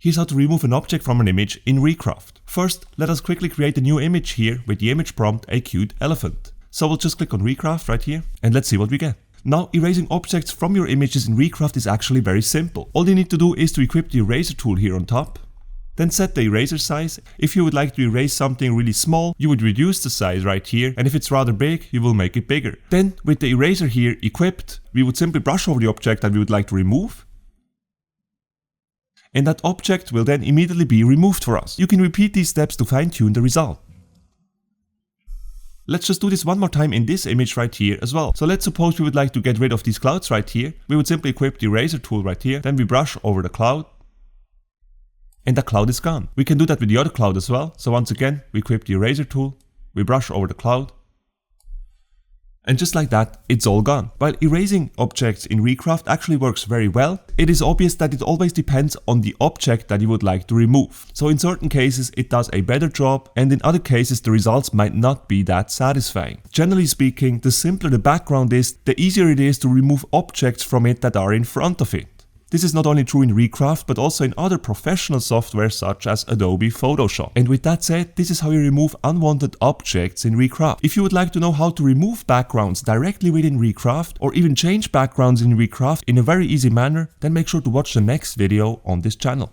Here's how to remove an object from an image in Recraft. First, let us quickly create a new image here with the image prompt a cute elephant. So we'll just click on Recraft right here and let's see what we get. Now, erasing objects from your images in Recraft is actually very simple. All you need to do is to equip the eraser tool here on top. Then set the eraser size. If you would like to erase something really small, you would reduce the size right here, and if it's rather big, you will make it bigger. Then, with the eraser here equipped, we would simply brush over the object that we would like to remove. And that object will then immediately be removed for us. You can repeat these steps to fine-tune the result. Let's just do this one more time in this image right here as well. So let's suppose we would like to get rid of these clouds right here. We would simply equip the eraser tool right here, then we brush over the cloud. And the cloud is gone. We can do that with the other cloud as well. So once again, we equip the eraser tool, we brush over the cloud. And just like that, it's all gone. While erasing objects in Recraft actually works very well, it is obvious that it always depends on the object that you would like to remove. So in certain cases it does a better job, and in other cases the results might not be that satisfying. Generally speaking, the simpler the background is, the easier it is to remove objects from it that are in front of it. This is not only true in Recraft, but also in other professional software such as Adobe Photoshop. And with that said, this is how you remove unwanted objects in Recraft. If you would like to know how to remove backgrounds directly within Recraft, or even change backgrounds in Recraft in a very easy manner, then make sure to watch the next video on this channel.